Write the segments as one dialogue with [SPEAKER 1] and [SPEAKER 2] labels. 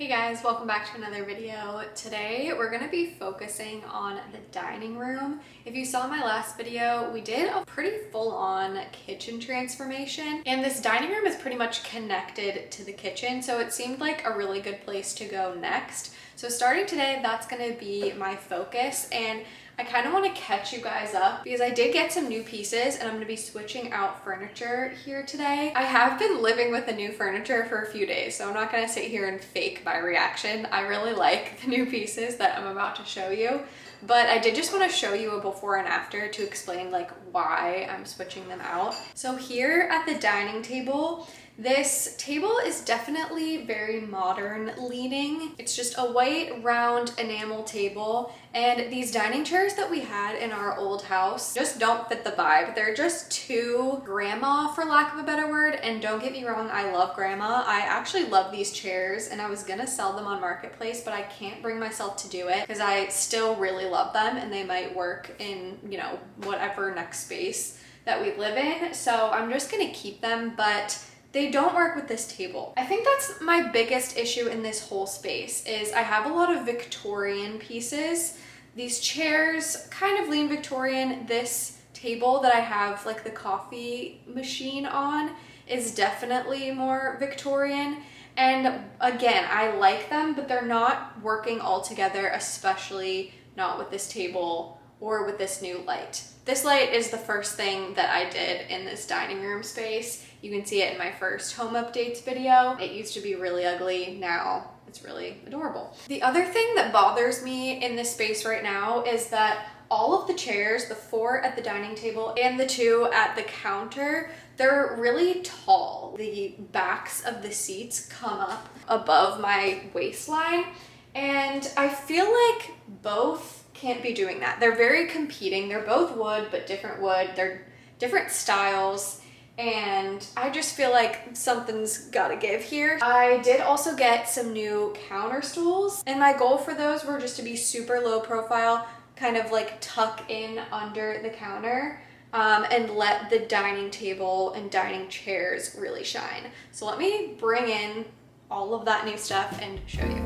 [SPEAKER 1] Hey guys, welcome back to another video. Today we're going to be focusing on the dining room. If you saw my last video, we did a pretty full-on kitchen transformation, and this dining room is pretty much connected to the kitchen, so it seemed like a really good place to go next. So starting today, that's going to be my focus, and I kind of want to catch you guys up because I did get some new pieces and I'm going to be switching out furniture here today. I have been living with the new furniture for a few days, so I'm not going to sit here and fake my reaction. I really like the new pieces that I'm about to show you, but I did just want to show you a before and after to explain like why I'm switching them out. So here at the dining table, this table is definitely very modern leaning. It's just a white round enamel table, and these dining chairs that we had in our old house just don't fit the vibe. They're just too grandma, for lack of a better word, and don't get me wrong, I love grandma. I actually love these chairs and I was gonna sell them on Marketplace, but I can't bring myself to do it because I still really love them and they might work in, you know, whatever next space that we live in. So I'm just gonna keep them, but they don't work with this table. I think that's my biggest issue in this whole space is I have a lot of Victorian pieces. These chairs kind of lean Victorian. This table that I have like the coffee machine on is definitely more Victorian. And again, I like them, but they're not working all together, especially not with this table or with this new light. This light is the first thing that I did in this dining room space. You can see it in my first home updates video. It used to be really ugly. Now it's really adorable. The other thing that bothers me in this space right now is that all of the chairs, the 4 at the dining table and the 2 at the counter, they're really tall. The backs of the seats come up above my waistline, and I feel like both can't be doing that. They're very competing. They're both wood, but different wood. They're different styles, and I just feel like something's gotta give here. I did also get some new counter stools, and my goal for those were just to be super low profile, kind of like tuck in under the counter, and let the dining table and dining chairs really shine. So let me bring in all of that new stuff and show you.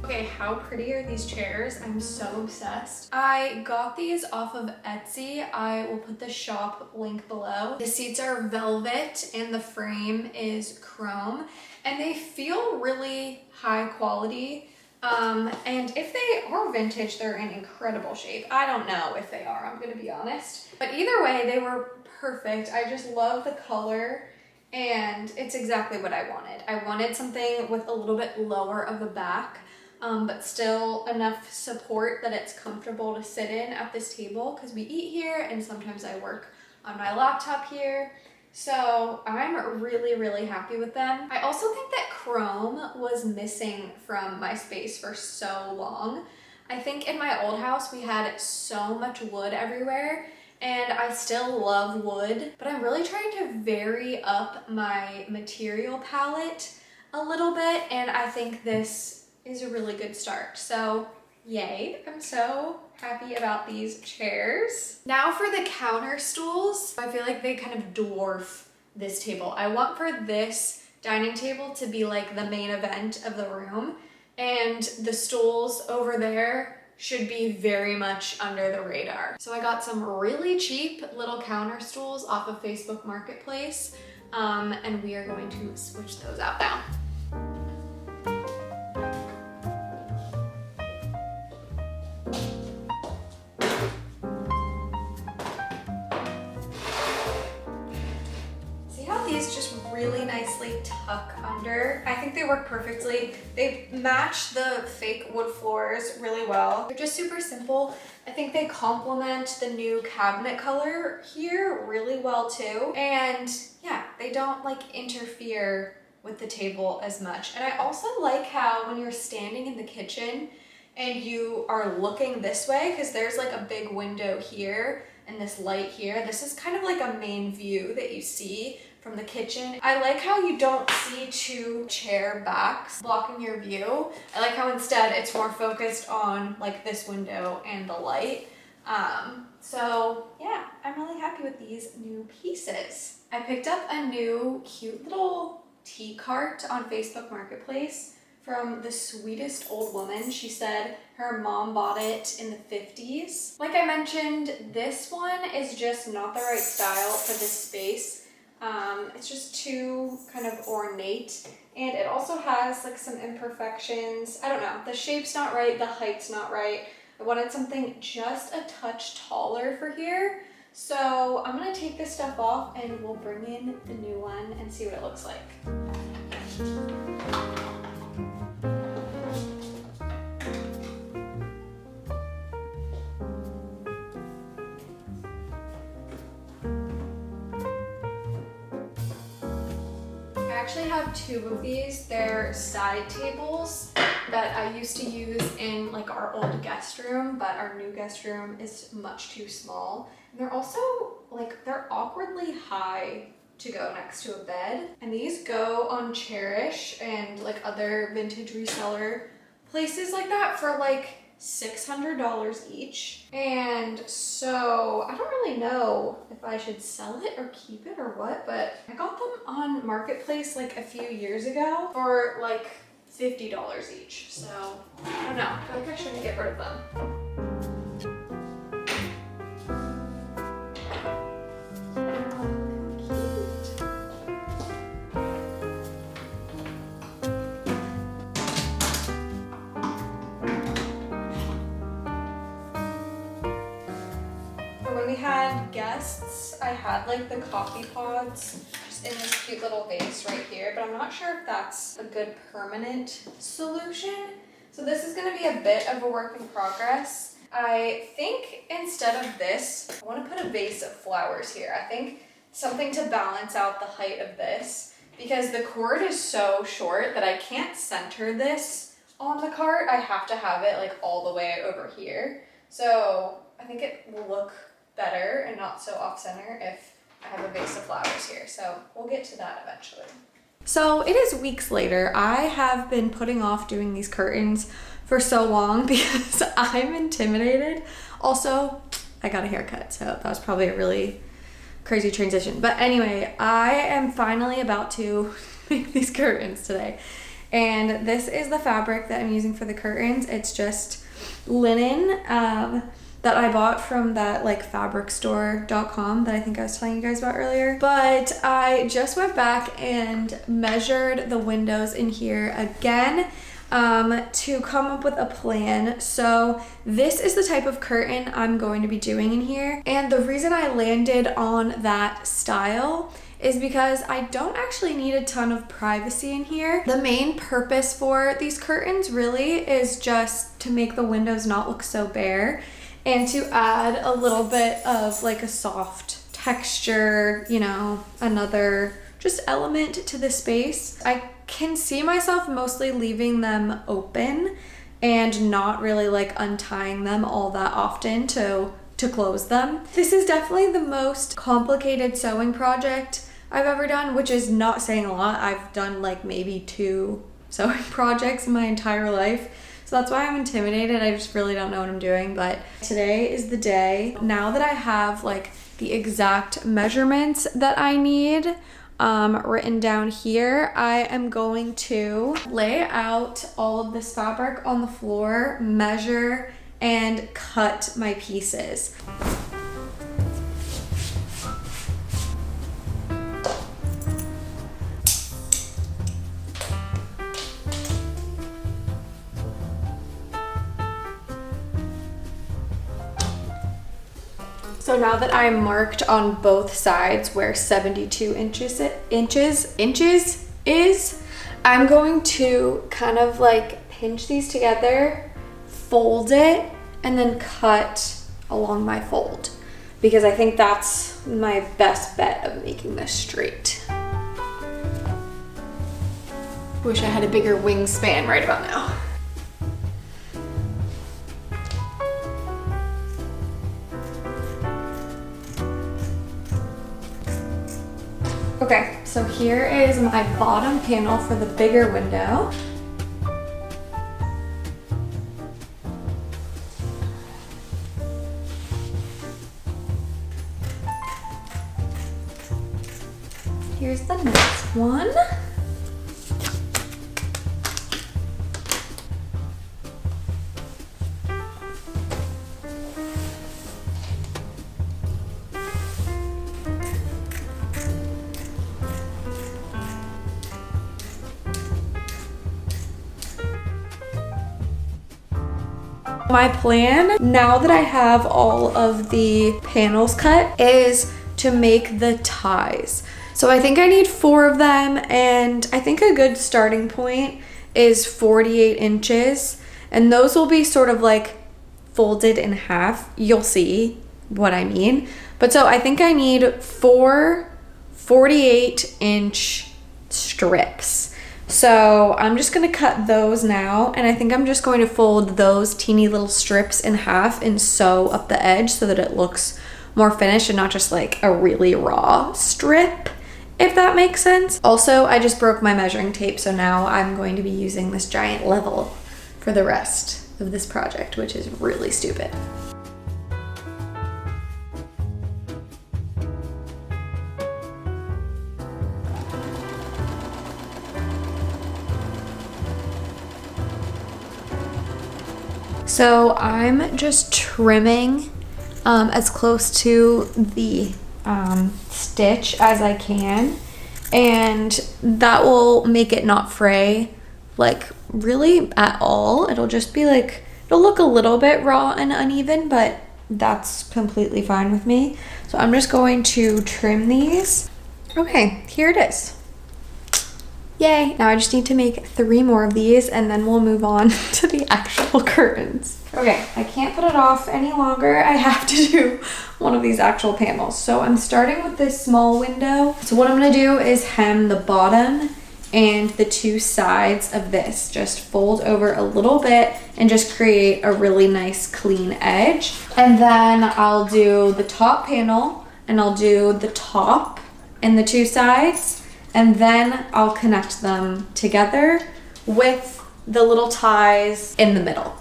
[SPEAKER 1] Okay, how pretty are these chairs? I'm so obsessed. I got these off of Etsy. I will put the shop link below. The seats are velvet and the frame is chrome, and they feel really high quality. And if they are vintage, they're in incredible shape. I don't know if they are, I'm gonna be honest. But either way, they were perfect. I just love the color, and it's exactly what I wanted. I wanted something with a little bit lower of a back, but still enough support that it's comfortable to sit in at this table, because we eat here and sometimes I work on my laptop here. So I'm really, really happy with them. I also think that chrome was missing from my space for so long. I think in my old house we had so much wood everywhere, and I still love wood, but I'm really trying to vary up my material palette a little bit, and I think this is a really good start. So yay, I'm so happy about these chairs. Now for the counter stools. I feel like they kind of dwarf this table. I want for this dining table to be like the main event of the room, and the stools over there should be very much under the radar. So I got some really cheap little counter stools off of Facebook Marketplace, and we are going to switch those out now. These just really nicely tuck under. I think they work perfectly. They match the fake wood floors really well. They're just super simple. I think they complement the new cabinet color here really well too. And yeah, they don't like interfere with the table as much. And I also like how when you're standing in the kitchen, and you are looking this way, because there's like a big window here and this light here, this is kind of like a main view that you see from the kitchen. I like how you don't see two chair backs blocking your view. I like how instead it's more focused on like this window and the light. So yeah, I'm really happy with these new pieces. I picked up a new cute little tea cart on Facebook Marketplace from the sweetest old woman. She said her mom bought it in the 50s. Like I mentioned, this one is just not the right style for this space. It's just too kind of ornate, and it also has like some imperfections. I don't know, the shape's not right, the height's not right. I wanted something just a touch taller for here. So I'm gonna take this stuff off and we'll bring in the new one and see what it looks like. I actually have two of these. They're side tables that I used to use in like our old guest room, but our new guest room is much too small. And they're also like, they're awkwardly high to go next to a bed. And these go on Cherish and like other vintage reseller places like that for like $600 each. And so I don't really know if I should sell it or keep it or what, but I got them on Marketplace like a few years ago for like $50 each. So I don't know, I feel like I shouldn't get rid of them. When we had guests, I had like the coffee pods just in this cute little vase right here, but I'm not sure if that's a good permanent solution. So this is gonna be a bit of a work in progress. I think instead of this, I wanna put a vase of flowers here. I think something to balance out the height of this, because the cord is so short that I can't center this on the cart. I have to have it like all the way over here. So I think it will look better and not so off center if I have a vase of flowers here. So we'll get to that eventually. So it is weeks later. I have been putting off doing these curtains for so long because I'm intimidated. Also, I got a haircut, so that was probably a really crazy transition. But anyway, I am finally about to make these curtains today. And this is the fabric that I'm using for the curtains. It's just linen that I bought from that like fabricstore.com that I think I was telling you guys about earlier. But I just went back and measured the windows in here again to come up with a plan. So this is the type of curtain I'm going to be doing in here. And the reason I landed on that style is because I don't actually need a ton of privacy in here. The main purpose for these curtains really is just to make the windows not look so bare and to add a little bit of like a soft texture, you know, another just element to the space. I can see myself mostly leaving them open and not really like untying them all that often to close them. This is definitely the most complicated sewing project I've ever done, which is not saying a lot. I've done like maybe 2 sewing projects in my entire life. So that's why I'm intimidated. I just really don't know what I'm doing, but today is the day. Now that I have like the exact measurements that I need written down here, I am going to lay out all of this fabric on the floor, measure, and cut my pieces. So now that I'm marked on both sides where 72 inches is, I'm going to kind of like pinch these together, fold it, and then cut along my fold, because I think that's my best bet of making this straight. Wish I had a bigger wingspan right about now. Okay, so here is my bottom panel for the bigger window. Here's the next one. My plan, now that I have all of the panels cut, is to make the ties. So I think I need 4 of them, and I think a good starting point is 48 inches. And those will be sort of like folded in half. You'll see what I mean. But so I think I need 4 48-inch strips. So I'm just gonna cut those now, and I think I'm just going to fold those teeny little strips in half and sew up the edge so that it looks more finished and not just like a really raw strip, if that makes sense. Also, I just broke my measuring tape, so now I'm going to be using this giant level for the rest of this project, which is really stupid. So I'm just trimming as close to the stitch as I can, and that will make it not fray like really at all. It'll just be like, it'll look a little bit raw and uneven, but that's completely fine with me. So I'm just going to trim these. Okay, here it is. Yay, now I just need to make 3 more of these and then we'll move on to the actual curtains. Okay, I can't put it off any longer. I have to do one of these actual panels. So I'm starting with this small window. So what I'm gonna do is hem the bottom and the 2 sides of this. Just fold over a little bit and just create a really nice clean edge. And then I'll do the top panel and I'll do the top and the 2 sides. And then I'll connect them together with the little ties in the middle.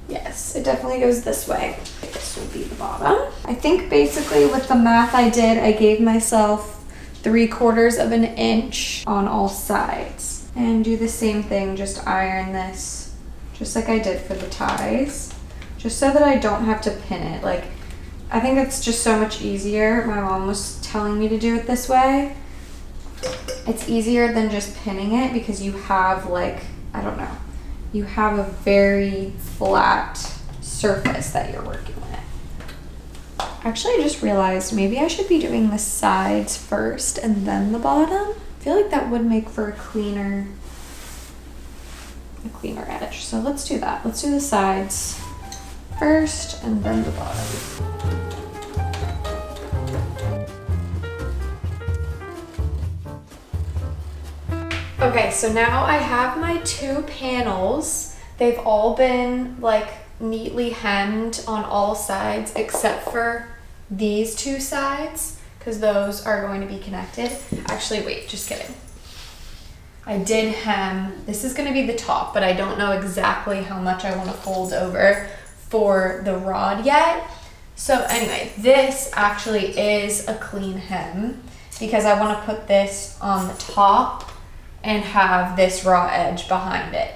[SPEAKER 1] Yes, it definitely goes this way. This will be the bottom. I think basically with the math I did, I gave myself 3/4 of an inch on all sides. And do the same thing, just iron this, just like I did for the ties, just so that I don't have to pin it. Like, I think it's just so much easier. My mom was telling me to do it this way. It's easier than just pinning it because you have like, I don't know, you have a very flat surface that you're working with. Actually, I just realized maybe I should be doing the sides first and then the bottom. I feel like that would make for a cleaner edge. So let's do that. Let's do the sides first and then the bottom. Okay, so now I have my 2 panels. They've all been like neatly hemmed on all sides except for these 2 sides because those are going to be connected. Actually, wait, just kidding. I did hem, this is going to be the top, but I don't know exactly how much I want to fold over for the rod yet. So anyway, this actually is a clean hem because I want to put this on the top and have this raw edge behind it.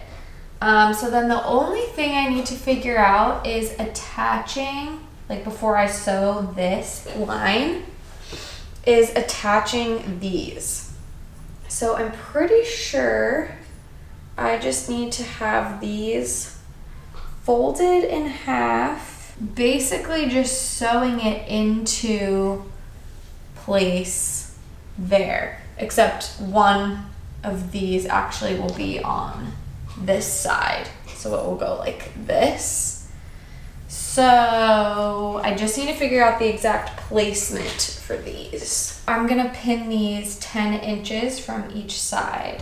[SPEAKER 1] So then the only thing I need to figure out is attaching, like before I sew this line, is attaching these. So I'm pretty sure I just need to have these folded in half, basically just sewing it into place there, except one of these actually will be on this side, so it will go like this. So I just need to figure out the exact placement for these. I'm gonna pin these 10 inches from each side.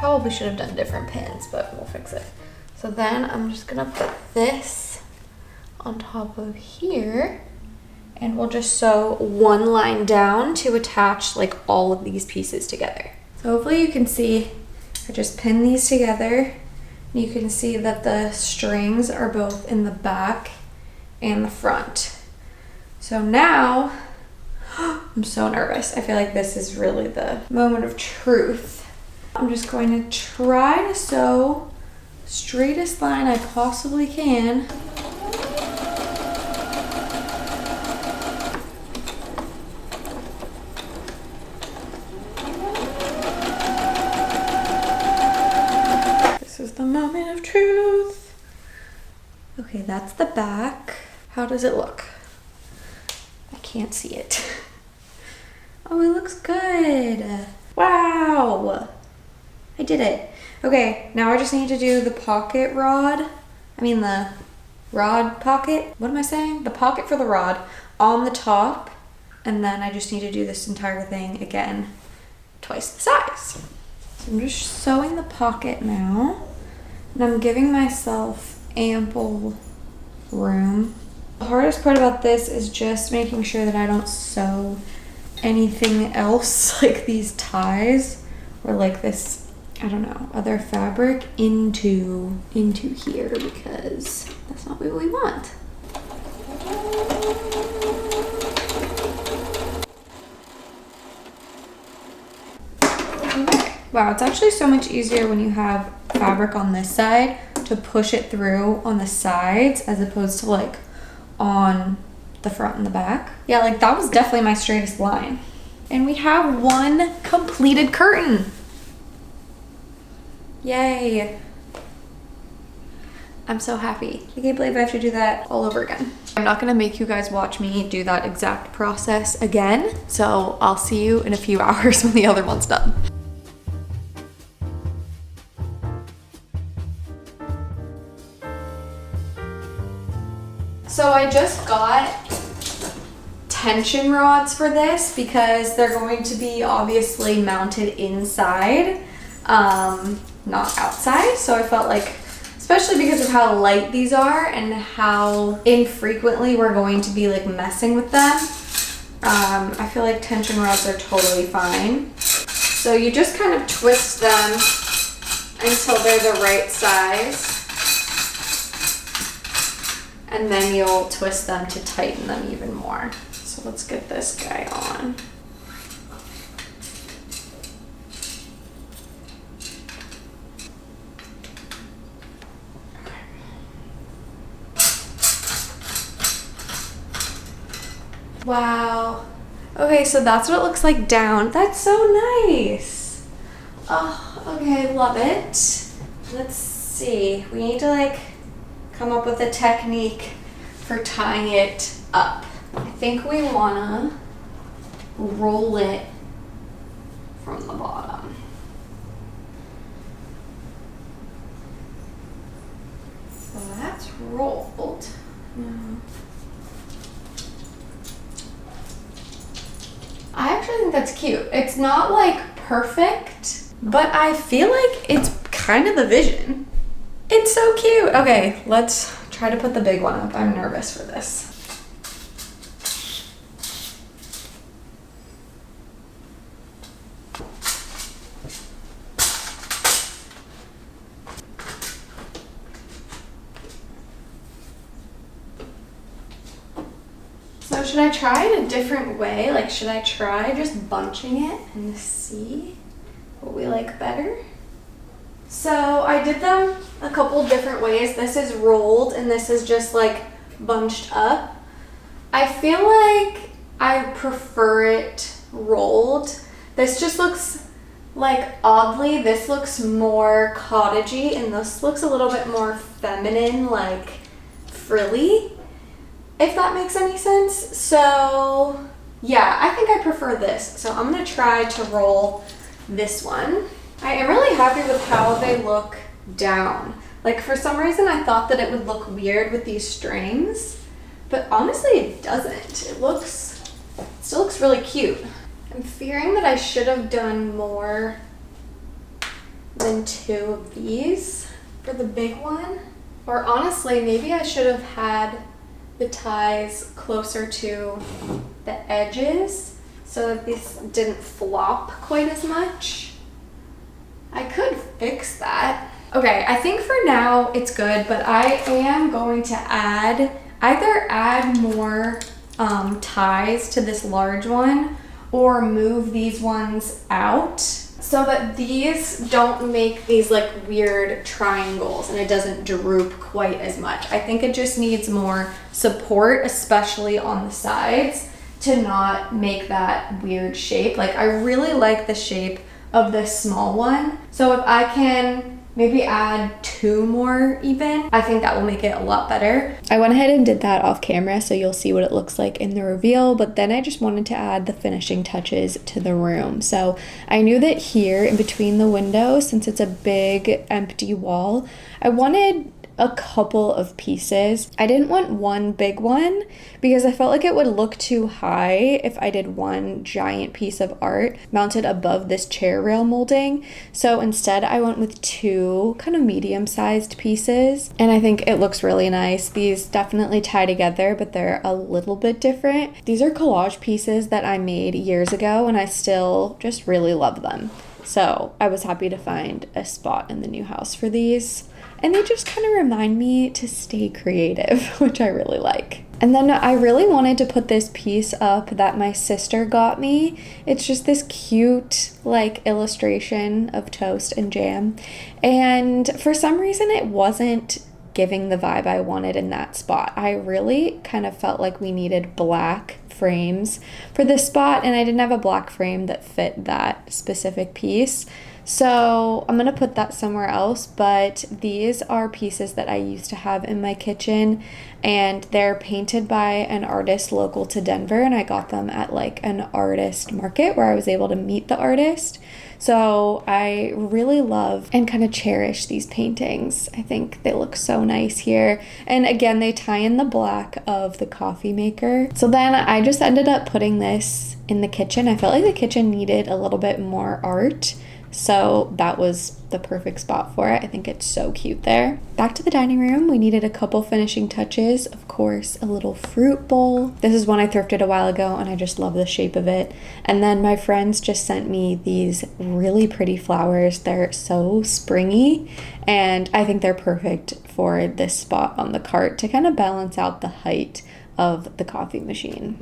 [SPEAKER 1] Probably should have done different pins, but we'll fix it. So then I'm just gonna put this on top of here, and we'll just sew one line down to attach like all of these pieces together. So hopefully you can see, I just pin these together. You can see that the strings are both in the back and the front. So now, I'm so nervous. I feel like this is really the moment of truth. I'm just going to try to sew straightest line I possibly can. This is the moment of truth. Okay, that's the back. How does it look? I can't see it. Oh, it looks good. Wow. I did it. Okay, now I just need to do the pocket rod. I mean the rod pocket. What am I saying? The pocket for the rod on the top. And then I just need to do this entire thing again, twice the size. So I'm just sewing the pocket now. And I'm giving myself ample room. The hardest part about this is just making sure that I don't sew anything else, like these ties or like this, I don't know, other fabric into here, because that's not what we want. Okay. Wow, it's actually so much easier when you have fabric on this side to push it through on the sides as opposed to like on the front and the back. Yeah, like that was definitely my straightest line. And we have one completed curtain. Yay. I'm so happy. I can't believe I have to do that all over again. I'm not gonna make you guys watch me do that exact process again. So I'll see you in a few hours when the other one's done. So I just got tension rods for this because they're going to be obviously mounted inside, not outside. So I felt like, especially because of how light these are and how infrequently we're going to be like messing with them, I feel like tension rods are totally fine. So you just kind of twist them until they're the right size. And then you'll twist them to tighten them even more. So let's get this guy on. Wow. Okay, so that's what it looks like down. That's so nice. Oh, okay, love it. Let's see. We need to like come up with a technique for tying it up. I think we wanna roll it from the bottom. So that's rolled. I actually think that's cute. It's not like perfect, but I feel like it's kind of the vision. It's so cute. Okay, let's try to put the big one up. I'm nervous for this. So should I try it a different way? Like, should I try just bunching it and see what we like better? So I did them a couple different ways. This is rolled and this is just like bunched up. I feel like I prefer it rolled. This just looks like, oddly, this looks more cottagey and this looks a little bit more feminine, like frilly, if that makes any sense. So yeah, I think I prefer this. So I'm gonna try to roll this one. I am really happy with how they look down. Like, for some reason I thought that it would look weird with these strings, but honestly it doesn't. It still looks really cute. I'm fearing that I should have done more then 2 of these for the big one. Or honestly, maybe I should have had the ties closer to the edges so that this didn't flop quite as much. I could fix that. Okay, I think for now it's good, but I am going to either add more ties to this large one or move these ones out so that these don't make these like weird triangles and it doesn't droop quite as much. I think it just needs more support, especially on the sides, to not make that weird shape. Like I really like the shape of this small one. So if I can maybe add 2 more even, I think that will make it a lot better. I went ahead and did that off camera so you'll see what it looks like in the reveal, but then I just wanted to add the finishing touches to the room. So I knew that here in between the windows, since it's a big empty wall, I wanted a couple of pieces. I didn't want one big one because I felt like it would look too high if I did one giant piece of art mounted above this chair rail molding. So instead I went with 2 kind of medium-sized pieces, and I think it looks really nice. These definitely tie together, but they're a little bit different. These are collage pieces that I made years ago and I still just really love them. So I was happy to find a spot in the new house for these. And they just kind of remind me to stay creative, which I really like. And then I really wanted to put this piece up that my sister got me. It's just this cute like illustration of toast and jam. And for some reason it wasn't giving the vibe I wanted in that spot. I really kind of felt like we needed black frames for this spot, and I didn't have a black frame that fit that specific piece. So I'm gonna put that somewhere else, but these are pieces that I used to have in my kitchen, and they're painted by an artist local to Denver, and I got them at like an artist market where I was able to meet the artist. So I really love and kind of cherish these paintings. I think they look so nice here. And again, they tie in the black of the coffee maker. So then I just ended up putting this in the kitchen. I felt like the kitchen needed a little bit more art, so that was the perfect spot for it. I think it's so cute there. Back to the dining room, we needed a couple finishing touches. Of course, a little fruit bowl. This is one I thrifted a while ago and I just love the shape of it. And then my friends just sent me these really pretty flowers. They're so springy and I think they're perfect for this spot on the cart to kind of balance out the height of the coffee machine.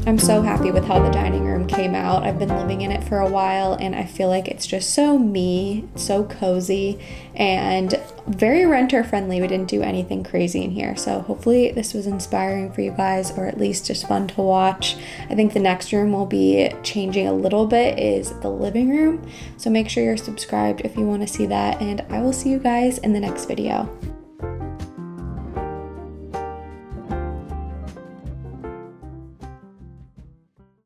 [SPEAKER 1] I'm so happy with how the dining room came out. I've been living in it for a while and I feel like it's just so me, so cozy, and very renter friendly. We didn't do anything crazy in here. So hopefully this was inspiring for you guys, or at least just fun to watch. I think the next room will be changing a little bit is the living room. So make sure you're subscribed if you want to see that, and I will see you guys in the next video.